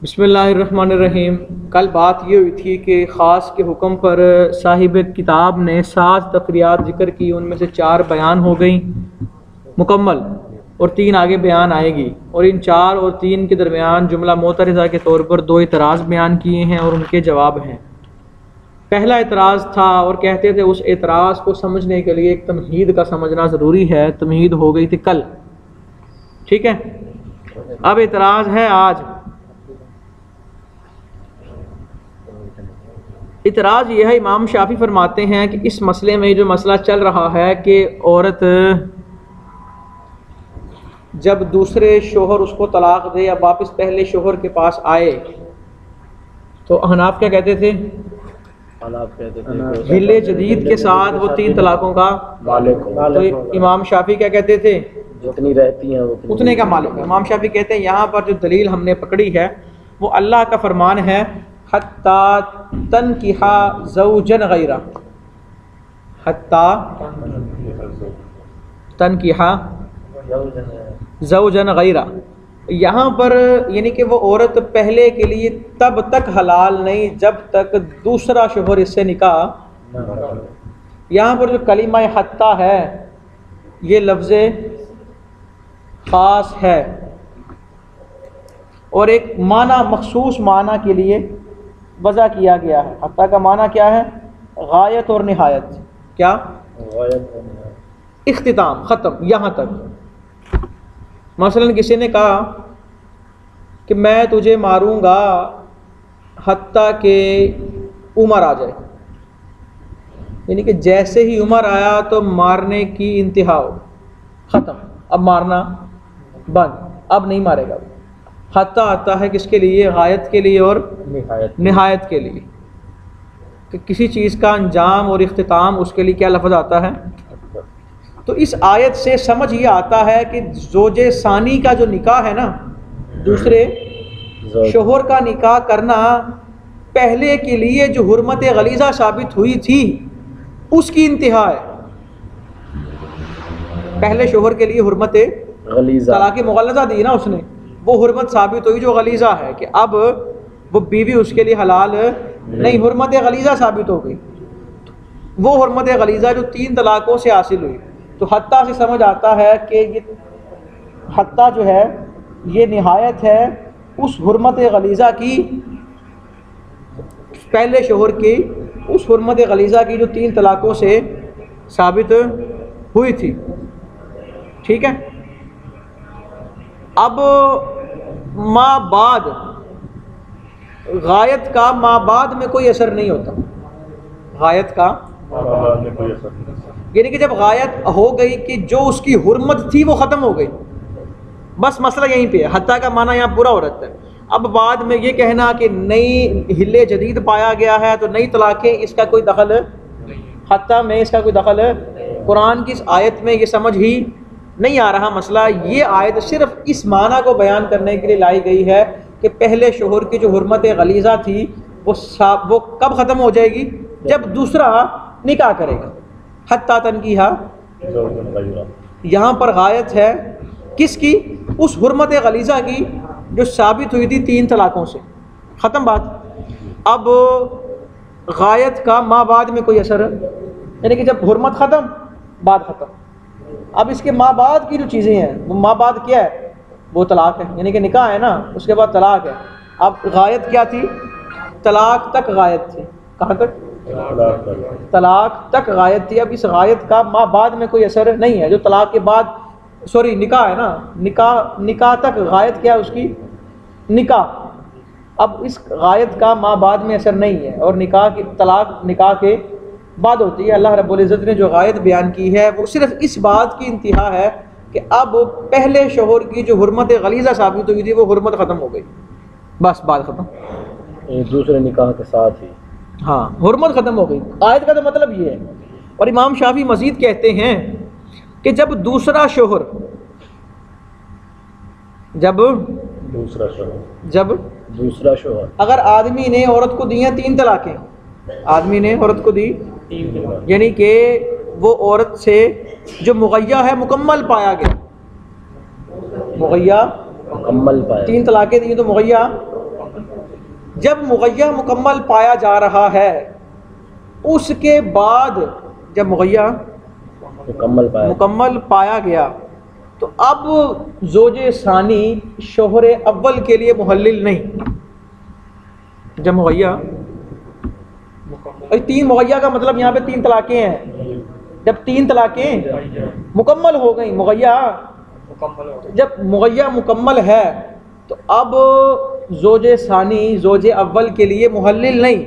بسم اللہ الرحمن الرحیم۔ کل بات یہ ہوئی تھی کہ خاص کے حکم پر صاحب کتاب نے 7 تفریعات ذکر کی، ان میں سے 4 بیان ہو گئیں مکمل اور 3 آگے بیان آئے گی، اور ان 4 اور 3 کے درمیان جملہ معترضہ کے طور پر 2 اعتراض بیان کیے ہیں اور ان کے جواب ہیں۔ پہلا اعتراض تھا اور کہتے تھے اس اعتراض کو سمجھنے کے لیے ایک تمہید کا سمجھنا ضروری ہے، تمہید ہو گئی تھی کل، ٹھیک ہے۔ اب اعتراض ہے آج۔ اعتراض یہ ہے، امام شافعی فرماتے ہیں کہ اس مسئلے میں جو مسئلہ چل رہا ہے کہ عورت جب دوسرے شوہر اس کو طلاق دے یا واپس پہلے شوہر کے پاس آئے تو احناف کیا کہتے تھے؟ ہلے جدید کے ساتھ وہ 3 طلاقوں کا مالک ہو۔ تو امام شافعی کیا کہتے تھے؟ جتنی رہتی ہیں اتنے کا مالک ہے۔ امام شافعی کہتے ہیں یہاں پر جو دلیل ہم نے پکڑی ہے وہ اللہ کا فرمان ہے، حتیٰ تنکحا زوجن غیرہ، حتیٰ تنکحا زوجن غیرہ۔ یہاں پر یعنی کہ وہ عورت پہلے کے لیے تب تک حلال نہیں جب تک دوسرا شوہر اس سے نکاح۔ یہاں پر جو کلمہ حتیٰ ہے یہ لفظ خاص ہے اور ایک معنی مخصوص معنی کے لیے وضع کیا گیا ہے۔ حتیٰ کا معنی کیا ہے؟ غایت اور نہایت۔ کیا؟ اختتام، ختم، یہاں تک۔ مثلا کسی نے کہا کہ میں تجھے ماروں گا حتیٰ کہ عمر آ جائے، یعنی کہ جیسے ہی عمر آیا تو مارنے کی انتہا ہو، ختم، اب مارنا بند، اب نہیں مارے گا۔ حتیٰ آتا ہے کس کے لیے؟ غایت کے لیے اور نہایت کے لیے، کہ کسی چیز کا انجام اور اختتام اس کے لیے کیا لفظ آتا ہے؟ تو اس آیت سے سمجھ یہ آتا ہے کہ زوج ثانی کا جو نکاح ہے نا، دوسرے شوہر کا نکاح کرنا، پہلے کے لیے جو حرمت غلیظہ ثابت ہوئی تھی اس کی انتہا ہے۔ پہلے شوہر کے لیے حرمت غلیظہ، طلاق مغلظہ دی نا اس نے، وہ حرمت ثابت ہوئی جو غلیظہ ہے، کہ اب وہ بیوی اس کے لیے حلال نہیں، حرمت غلیظہ ثابت ہو گئی۔ وہ حرمت غلیظہ جو 3 طلاقوں سے حاصل ہوئی، تو حتیٰ سے سمجھ آتا ہے کہ یہ حتیٰ جو ہے یہ نہایت ہے اس حرمت غلیظہ کی، پہلے شوہر کی اس حرمت غلیظہ کی جو 3 طلاقوں سے ثابت ہوئی تھی، ٹھیک ہے۔ اب ما بعد، غایت کا ما بعد میں کوئی اثر نہیں ہوتا، غایت کا یعنی کہ جب غایت ہو گئی کہ جو اس کی حرمت تھی وہ ختم ہو گئی، بس مسئلہ یہیں پہ ہے۔ حتیٰ کا معنی یہاں پورا ہو رہتا ہے۔ اب بعد میں یہ کہنا کہ نئی ہلے جدید پایا گیا ہے تو نئی طلاقیں، اس کا کوئی دخل، حتیٰ میں اس کا کوئی دخل، قرآن کی اس آیت میں یہ سمجھ ہی نہیں آ رہا مسئلہ۔ یہ آیت صرف اس معنی کو بیان کرنے کے لیے لائی گئی ہے کہ پہلے شوہر کی جو حرمت غلیظہ تھی وہ کب ختم ہو جائے گی؟ جب دوسرا نکاح کرے گا۔ حتیٰ تنکحا، یہاں پر غایت ہے کس کی؟ اس حرمت غلیظہ کی جو ثابت ہوئی تھی 3 طلاقوں سے، ختم بات۔ اب غایت کا ما بعد میں کوئی اثر، یعنی کہ جب حرمت ختم، بعد ختم۔ اب اس کے ما بعد کی جو چیزیں ہیں، وہ ما بعد کیا ہے؟ وہ طلاق ہے، یعنی کہ نکاح ہے نا، اس کے بعد طلاق ہے۔ اب غایت کیا تھی؟ طلاق تک غایت تھی۔ کہاں تک؟ طلاق تک غایت تھی۔ اب اس غایت کا ما بعد میں کوئی اثر نہیں ہے، جو طلاق کے بعد، سوری نکاح ہے نا، نکاح تک غایت کیا ہے اس کی؟ نکاح۔ اب اس غایت کا ما بعد میں اثر نہیں ہے، اور نکاح کی طلاق نکاح کے بعد ہوتی ہے۔ اللہ رب العزت نے جو غایت بیان کی ہے وہ صرف اس بات کی انتہا ہے کہ اب پہلے شوہر کی جو حرمت غلیظہ ثابت ہوئی تھی وہ حرمت ختم ہو گئی، بس بات ختم، دوسرے نکاح کے ساتھ ہی، ہاں حرمت ختم ہو گئی۔ آیت کا تو مطلب یہ ہے۔ اور امام شافعی مزید کہتے ہیں کہ جب دوسرا شوہر اگر آدمی نے عورت کو دی ہیں 3 طلاقیں، آدمی نے عورت کو دی، یعنی کہ وہ عورت سے جو مغیّہ ہے مکمل پایا گیا، مغیّہ مکمل پایا، 3 طلاقیں دی تو مغیّہ جب مغیّہ مکمل پایا جا رہا ہے اس کے بعد جب مغیّہ مکمل پایا گیا تو اب زوج ثانی شوہر اول کے لیے محلل نہیں. جب مغیّہ تین مغیّہ کا مطلب یہاں پہ تین طلاقیں ہیں. جب تین طلاقیں مکمل ہو گئیں مغیّہ جب مغیّہ مکمل ہے تو اب زوج ثانی زوج اول کے لیے محلل نہیں.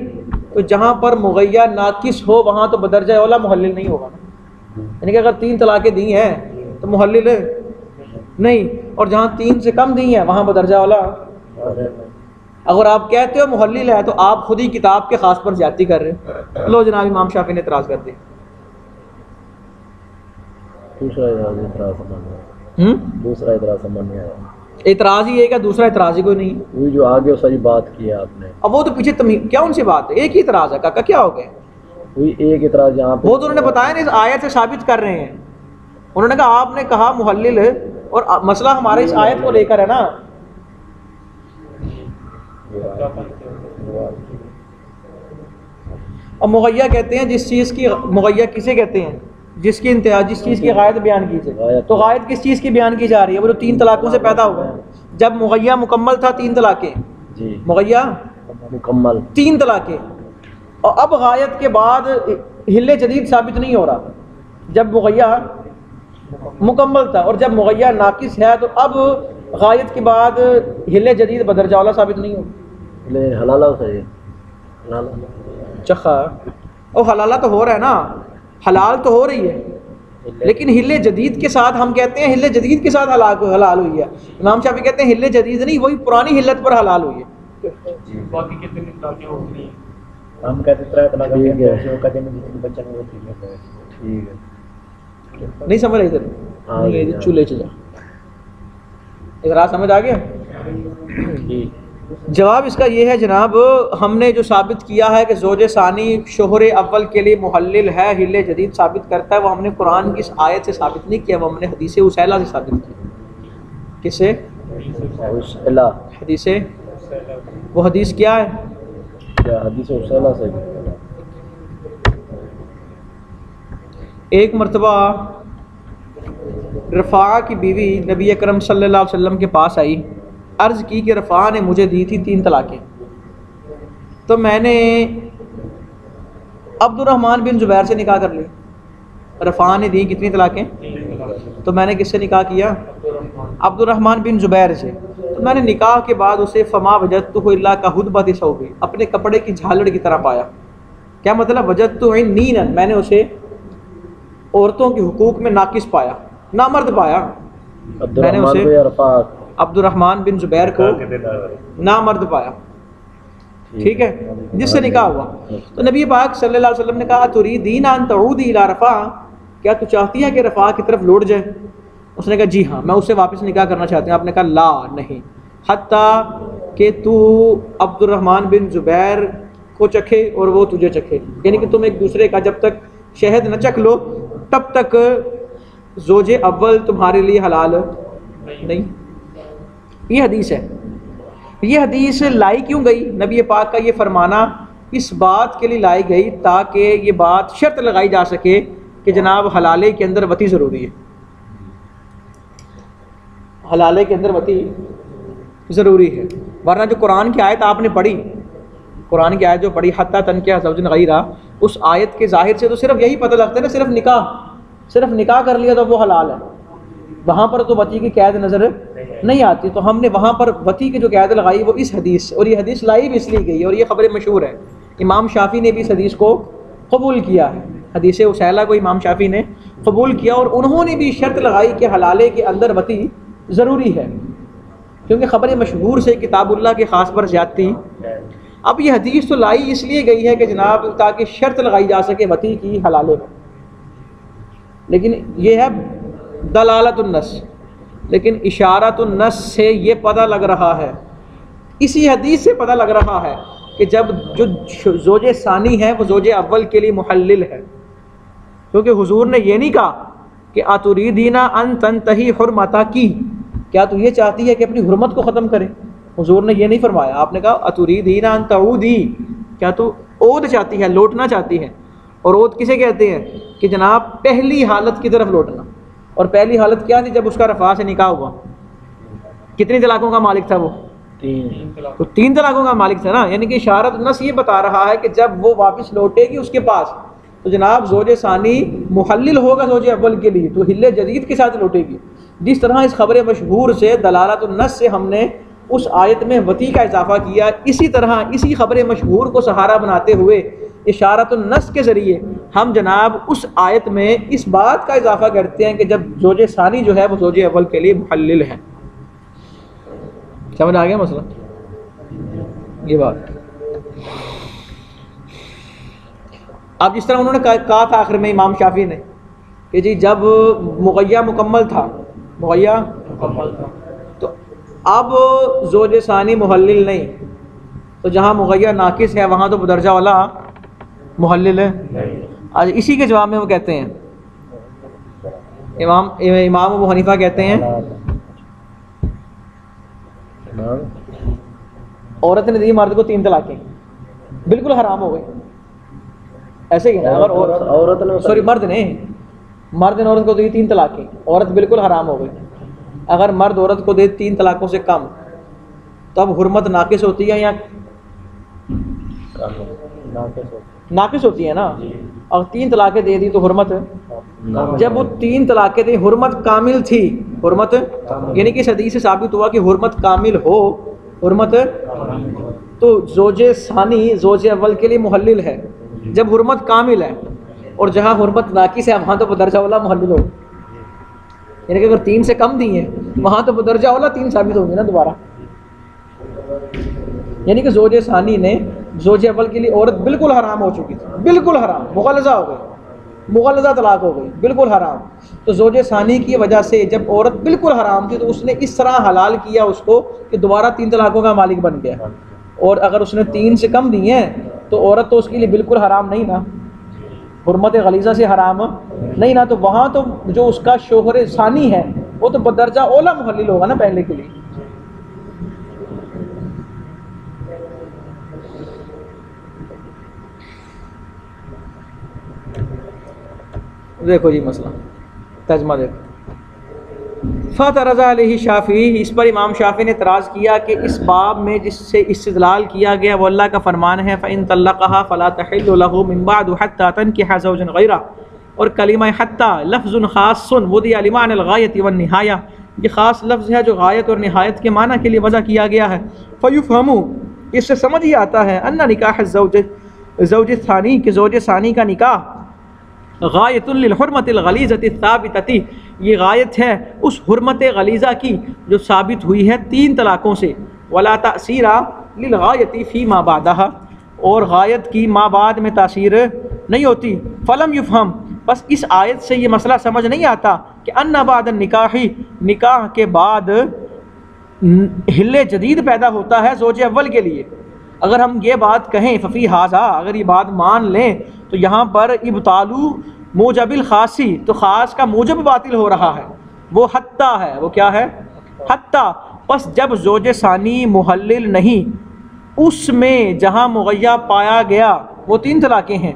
تو جہاں پر مغیّہ ناقص ہو وہاں تو بدرجہ اولا محلل نہیں ہوگا. یعنی کہ اگر تین طلاقیں دی ہیں تو محلل نہیں, اور جہاں تین سے کم دی ہیں وہاں بدرجہ اولا. اگر آپ کہتے ہو محلل ہے تو آپ خود ہی کتاب کے خاص پر زیادتی کر رہے ہیں. لو جناب امام شافعی نے اعتراض کر دیا. دوسرا اعتراض سمجھ نہیں آیا. اعتراض ہی ہے کہ دوسرا اعتراض ہی کوئی نہیں. وہی جو آگے ساری بات کی ہے آپ نے. اب وہ تو پیچھے کیا ان سے بات ہے, ایک ہی اعتراض ہے. کاکا کیا ہو گیا؟ وہی ایک اعتراض یہاں پہ وہ تو انہوں نے بتایا نہیں, اس آیت سے ثابت کر رہے ہیں. انہوں نے کہا آپ نے کہا محلل اور مسئلہ ہمارے اس آیت کو لے کر ہے نا. اور مغیّہ کہتے ہیں جس چیز کی مغیّہ کسے کہتے ہیں جس کی انتہا جس چیز کی غایت بیان کی جائے. تو غایت کس چیز کی بیان کی جا رہی ہے؟ وہ جو تین طلاقوں سے پیدا ہوا ہے. جب مغیّہ مکمل تھا تین طلاقیں, مغیّہ مکمل تین طلاقیں, اور اب غایت کے بعد حل جدید ثابت نہیں ہو رہا. جب مغیّہ مکمل تھا اور جب مغیّہ ناقص ہے تو اب غایت کے بعد حل جدید بدرجہ اولا ثابت نہیں ہوگا. حلالہ صحیح چخا اور حلالہ تو ہو رہا ہے نا, حلال تو ہو رہی ہے, لیکن حل جدید کے ساتھ ہم کہتے ہیں حل جدید کے ساتھ حلال ہوئی ہے. امام شافعی کہتے ہیں حل جدید نہیں, وہی پرانی حلت پر حلال ہوئی ہے. باقی کتنے طلاقیں ہوتی ہیں ہم کہتے ہیں بچہ ٹھیک ہے. نہیں سمجھ رہے ادھر چولہے چلا اعتراض سمجھ آ گیا. جواب اس کا یہ ہے جناب, ہم نے جو ثابت کیا ہے کہ زوج ثانی شوہر اول کے لیے محلل ہے, حل جدید ثابت کرتا ہے, وہ ہم نے قرآن کی اس آیت سے ثابت نہیں کیا, وہ ہم نے حدیث اسیلہ سے ثابت کیا. کس سے؟ حدیث. وہ حدیث کیا ہے؟ حدیث اسیلہ سے. ایک مرتبہ رفاعہ کی بیوی نبی اکرم صلی اللہ علیہ وسلم کے پاس آئی, عرض کی کہ رفاعہ نے مجھے دی تھی تین طلاقیں, تو میں نے عبد الرحمن بن زبیر سے نکاح کر لی. رفاعہ نے دی کتنی طلاقیں؟ تو میں نے کس سے نکاح کیا؟ عبد الرحمن بن زبیر سے. تو میں نے نکاح کے بعد اسے فما وجدتہ الا کہدبۃ ثوبی, اپنے کپڑے کی جھالڑ کی طرح پایا. کیا مطلب؟ وجدتہ عنینا, میں نے اسے عورتوں کے حقوق میں ناقص پایا, نامرد پایا. میں نے اسے عبد الرحمن بن زبیر کو نامرد پایا, ٹھیک ہے, جس سے نکاح ہوا. تو نبی پاک صلی اللہ علیہ وسلم نے کہا تريدين ان تعودي الى رفاعہ, کیا تو چاہتی ہے کہ رفاعہ کی طرف لوٹ جائے؟ اس نے کہا جی ہاں, میں اس سے واپس نکاح کرنا چاہتی ہوں. آپ نے کہا لا نہیں, حتیٰ کہ تو عبد الرحمن بن زبیر کو چکھے اور وہ تجھے چکھے, یعنی کہ تم ایک دوسرے کا جب تک شہد نہ چکھ لو تب تک زوج اول تمہارے لیے حلال نہیں. یہ حدیث ہے. یہ حدیث لائی کیوں گئی؟ نبی پاک کا یہ فرمانا اس بات کے لیے لائی گئی تاکہ یہ بات شرط لگائی جا سکے کہ جناب حلالے کے اندر وطی ضروری ہے. حلالے کے اندر وطی ضروری ہے, ورنہ جو قرآن کی آیت آپ نے پڑھی, قرآن کی آیت جو پڑھی حتیٰ تنکح زوجا غیرہ, اس آیت کے ظاہر سے تو صرف یہی پتہ لگتا ہے نا, صرف نکاح کر لیا تو وہ حلال ہے. وہاں پر تو وطی کی قید نظر نہیں آتی. تو ہم نے وہاں پر وطی کی جو قید لگائی وہ اس حدیث سے, اور یہ حدیث لائی بھی اس لیے گئی, اور یہ خبر مشہور ہے. امام شافعی نے بھی اس حدیث کو قبول کیا ہے, حدیث اسیلہ کو امام شافعی نے قبول کیا, اور انہوں نے بھی شرط لگائی کہ حلالے کے اندر وطی ضروری ہے, کیونکہ خبر مشہور سے کتاب اللہ کے خاص پر زیادتی. اب یہ حدیث تو لائی اس لیے گئی ہے کہ جناب تاکہ شرط لگائی جا سکے وطی کی حلالے میں, لیکن یہ ہے دلالت النص, لیکن اشارت النص سے یہ پتہ لگ رہا ہے, اسی حدیث سے پتہ لگ رہا ہے کہ جب جو زوج ثانی ہے وہ زوج اول کے لیے محلل ہے, کیونکہ حضور نے یہ نہیں کہا کہ اتریدین ان تنتہی حرمتہ کی, کیا تو یہ چاہتی ہے کہ اپنی حرمت کو ختم کرے؟ حضور نے یہ نہیں فرمایا، آپ نے کہا اتریدین ان تعودی، کیا تو عود چاہتی ہے، لوٹنا چاہتی ہے؟ اور عود کسے کہتے ہیں کہ جناب پہلی حالت کی طرف لوٹنا. اور پہلی حالت کیا تھی؟ جب اس کا رفاع سے نکاح ہوا. کتنی طلاقوں کا مالک تھا وہ؟ 3. تو 3 طلاقوں کا مالک تھا نا. یعنی کہ اشارت نص یہ بتا رہا ہے کہ جب وہ واپس لوٹے گی اس کے پاس تو جناب زوج ثانی محلل ہوگا زوج اول کے لیے، تو حل جدید کے ساتھ لوٹے گی. جس طرح اس خبر مشہور سے دلالت النص سے ہم نے اس آیت میں وطی کا اضافہ کیا، اسی طرح اسی خبر مشہور کو سہارا بناتے ہوئے اشارت النص کے ذریعے ہم جناب اس آیت میں اس بات کا اضافہ کرتے ہیں کہ جب زوج ثانی جو ہے وہ زوج اول کے لیے محلل ہے. سمجھ آ گیا مسئلہ؟ یہ بات. اب جس طرح انہوں نے کہا تھا آخر میں امام شافعی نے کہ جی جب مغیہ مکمل تھا، مغیہ مکمل تھا، تو اب زوج ثانی محلل نہیں، تو جہاں مغیہ ناقص ہے وہاں تو بدرجہ والا محلل ہے. آج اسی کے جواب میں وہ کہتے ہیں امام ابو حنیفہ کہتے ہیں عورت نے دی مرد کو 3 طلاقیں، بالکل حرام ہو گئی. ایسے ہی ہے نا، اگر عورت نے سوری مرد نے عورت کو دی 3 طلاقیں، عورت بالکل حرام ہو گئی. اگر مرد عورت کو دے 3 طلاقوں سے کم تو اب حرمت ناقص ہوتی ہے یا ناقص ہوتی ہے نا؟ اور 3 طلاقیں دے دی تو حرمت، جب وہ 3 طلاقیں دی حرمت کامل تھی، حرمت یعنی کہ اس حدیث سے ثابت ہوا کہ حرمت کامل ہو، حرمت تو زوج ثانی زوج اول کے لیے محلل ہے جب حرمت کامل ہے، اور جہاں حرمت ناقص ہے وہاں تو بدرجہ اولا محلل ہو. یعنی کہ اگر 3 سے کم دی ہیں وہاں تو بدرجہ اولا 3 ثابت ہوگی نا دوبارہ. یعنی کہ زوج ثانی نے زوج اول کے لیے عورت بالکل حرام ہو چکی تھی، بالکل حرام، مغلظہ ہو گئی، مغلظہ طلاق ہو گئی، بالکل حرام. تو زوج ثانی کی وجہ سے جب عورت بالکل حرام تھی تو اس نے اس طرح حلال کیا اس کو کہ دوبارہ 3 طلاقوں کا مالک بن گیا. اور اگر اس نے 3 سے کم دی ہیں تو عورت تو اس کے لیے بالکل حرام نہیں نا، حرمت غلیظہ سے حرام نہیں نا. تو وہاں تو جو اس کا شوہر ثانی ہے وہ تو بدرجہ اولا محلل ہوگا نا پہلے کے لیے. دیکھو جی مسئلہ ترجمہ دیکھو. فاعترض علیہ شافعی، اس پر امام شافعی نے اعتراض کیا کہ اس باب میں جس سے استدلال کیا گیا وہ اللہ کا فرمان ہے فَإِن طَلَّقَهَا فَلَا تَحِلُّ لَهُ مِن بَعْدُ حَتَّى تَنكِحَ زَوْجًا غَيْرَهُ. اور کلمہ حتیٰ لفظ خاص وضع لمعنى الغایۃ والنہایہ، یہ خاص لفظ ہے جو غایت اور نہایت کے معنی کے لیے وضع کیا گیا ہے. فَيُفْهَمُ، اس سے سمجھ ہی آتا ہے ان نکاح زوج ثانی کہ زوج ثانی کا نکاح غایت للحرمت الغلیظۃ الثابتۃ، یہ غایت ہے اس حرمت غلیظہ کی جو ثابت ہوئی ہے 3 طلاقوں سے. ولا تأثیر للغایۃ فی ما بعدہا، اور غایت کی ما بعد میں تاثیر نہیں ہوتی. فلم یفہم، بس اس آیت سے یہ مسئلہ سمجھ نہیں آتا کہ ان بعد النکاح، نکاح کے بعد حل جدید پیدا ہوتا ہے زوج اول کے لیے. اگر ہم یہ بات کہیں ففی ھذا، اگر یہ بات مان لیں تو یہاں پر ابطالو موجب الخاصی، تو خاص کا موجب باطل ہو رہا ہے، وہ حتیٰ ہے. وہ کیا ہے؟ حتیٰ. پس جب زوج ثانی محلل نہیں، اس میں جہاں مغیہ پایا گیا وہ 3 طلاقیں ہیں،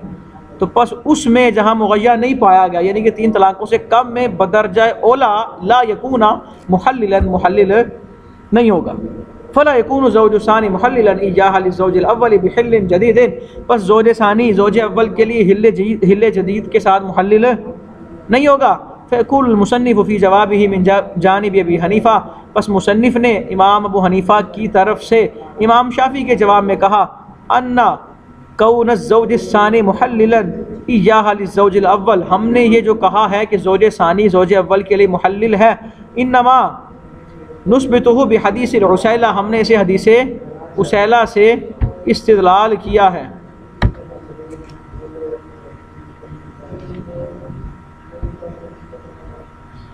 تو پس اس میں جہاں مغیہ نہیں پایا گیا یعنی کہ 3 طلاقوں سے کم میں بدرجہ اولا لا یکونا محللا، محلل نہیں ہوگا. فلا یکون زوج ثانی محللا ایاها للزوج الاول بحل جدید، پس زوج ثانی زوج اول کے لیے حل جدید کے ساتھ محلل نہیں ہوگا. فیقول المصنف فی جوابہ من جانب ابی حنیفہ، پس مصنف نے امام ابو حنیفہ کی طرف سے امام شافعی کے جواب میں کہا ان کون الزوج الثانی محللا ایاها للزوج الاول، ہم نے یہ جو کہا ہے کہ زوج ثانی زوج اول کے لیے محلل ہے، انما نثبتہ بحدیث العسیلہ، ہم نے اسے حدیث عسیلہ سے استدلال کیا ہے.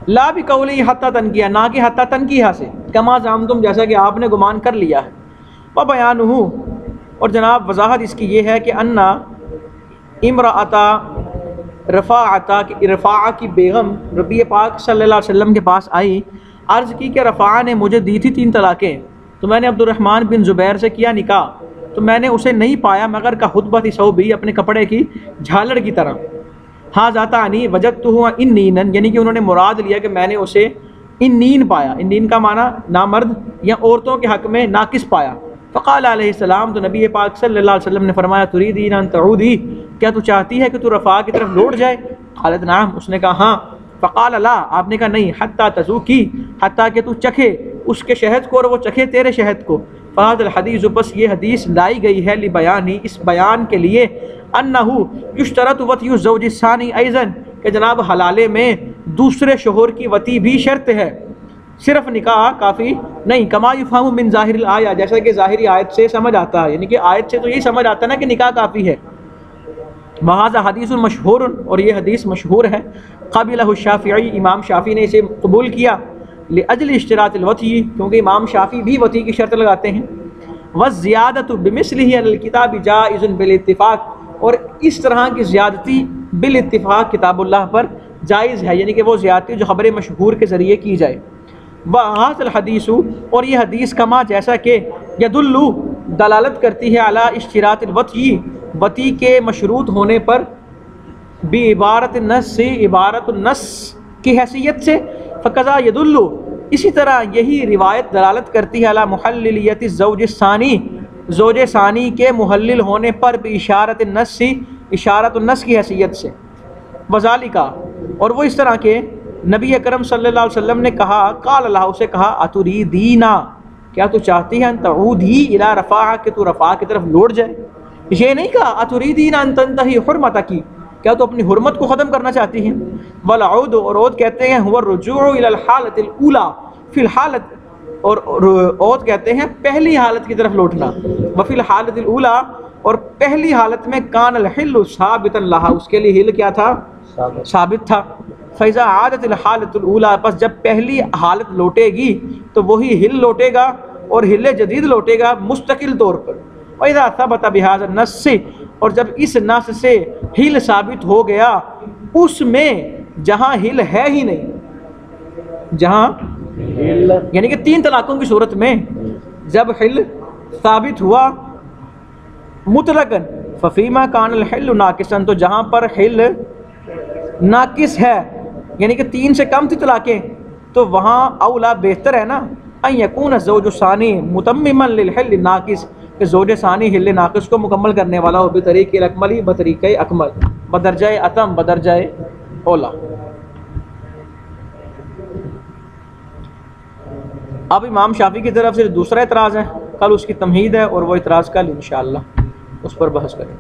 لا بقولی حتی تنکیہ، نہ کہ حتی تنکیہ سے، کما زعمتم، جیسا کہ آپ نے گمان کر لیا ہے. وبیانہ، اور جناب وضاحت اس کی یہ ہے کہ انا امرأۃ رفاعۃ، کہ رفاعہ کی بیگم نبی پاک صلی اللہ علیہ وسلم کے پاس آئی، عرض کی کہ رفاعہ نے مجھے دی تھی 3 طلاقیں. تو میں نے عبد الرحمن بن زبیر سے کیا نکاح، تو میں نے اسے نہیں پایا مگر کا خطبۃ ثوبی، اپنے کپڑے کی جھالڑ کی طرح. ہاں ذاتا انی وجدتہ انینن، یعنی کہ انہوں نے مراد لیا کہ میں نے اسے انین پایا. انین کا معنی نامرد یا عورتوں کے حق میں ناقص پایا. فقال علیہ السلام، تو نبی پاک صلی اللہ علیہ وسلم نے فرمایا تريدين ان تعودي، کیا تو چاہتی ہے کہ تو رفاع کی طرف لوٹ جائے؟ قالت نعم، اس نے کہا ہاں. فقال لا، آپ نے کہا نہیں، حتی تذوقی، حتیٰ کہ تو چکھے اس کے شہد کو اور وہ چکھے تیرے شہد کو. فهذا الحدیث، بس یہ حدیث لائی گئی ہے لبیانی، اس بیان کے لیے، انہ یشترط وطی الزوج الثانی ایضا، کہ جناب حلالے میں دوسرے شوہر کی وطی بھی شرط ہے، صرف نکاح کافی نہیں. کما یفہم من ظاہر الآیہ، جیسا کہ ظاہری آیت سے سمجھ آتا ہے، یعنی کہ آیت سے تو یہی سمجھ آتا ہے نا کہ نکاح کافی ہے. وہذا حدیث مشہور، اور یہ حدیث مشہور ہے. قبلہ الشافعی، امام شافعی نے اسے قبول کیا. لاجل اشتراط الوطی، کیونکہ امام شافعی بھی وطی کی شرط لگاتے ہیں. والزیادۃ بمثلہ علی الکتاب جائز بالاتفاق، اور اس طرح کی زیادتی بالاتفاق کتاب اللہ پر جائز ہے، یعنی کہ وہ زیادتی جو خبر مشہور کے ذریعے کی جائے. وہذا الحدیث، اور یہ حدیث کما جیسا کہ یدل دلالت کرتی ہے علی اشتراط الوطی، وطی کے مشروط ہونے پر، بعبارت النص، سے عبارت النص کی حیثیت سے. فقضا یدل، اسی طرح یہی روایت دلالت کرتی ہے علی محللیت الزوج الثانی، زوج ثانی کے محلل ہونے پر، باشارت النص، اشارت النص کی حیثیت سے. وذالک، اور وہ اس طرح کے نبی اکرم صلی اللہ علیہ وسلم نے کہا، قال اللہ، اسے کہا، اتریدینا، کیا تو چاہتی ہے، ان تعودی الی رفاع، کہ تو رفاع کی طرف لوٹ جائے. یہ نہیں کہا اتریدینا ان تنتہی حرمتک، کیا تو اپنی حرمت کو ختم کرنا چاہتی ہیں. والعود، اور عود کہتے ہیں هو الرجوع الی الحالۃ الاولى، فی الحالت، اور عود کہتے ہیں پہلی حالت کی طرف لوٹنا. وفی الحالۃ الاولى، اور پہلی حالت میں کان الحل ثابتا لها، اس کے لیے حل کیا تھا، ثابت تھا. فاذا عادت الحالۃ الاولى، پس جب پہلی حالت لوٹے گی تو وہی حل لوٹے گا اور حل جدید لوٹے گا مستقل طور پر. واذا ثبت بهذا النص، اور جب اس نص سے حل ثابت ہو گیا اس میں جہاں حل ہے ہی نہیں، جہاں یعنی کہ 3 طلاقوں کی صورت میں جب حل ثابت ہوا مطلقاً، ففیما کان الحل ناقصا، تو جہاں پر حل ناقص ہے، یعنی کہ 3 سے کم تھی طلاقیں، تو وہاں اولا بہتر ہے نا، ان یکون الزوج الثانی متمما للحل الناقص، کہ زوج ثانی حل ناقص کو مکمل کرنے والا ہو، بطریق الاکمل، بطریقہ اکمل، بدرجہ اتم، بدرجہ اولا. اب امام شافعی کی طرف سے دوسرا اعتراض ہے، کل اس کی تمہید ہے، اور وہ اعتراض کل انشاءاللہ اس پر بحث کریں.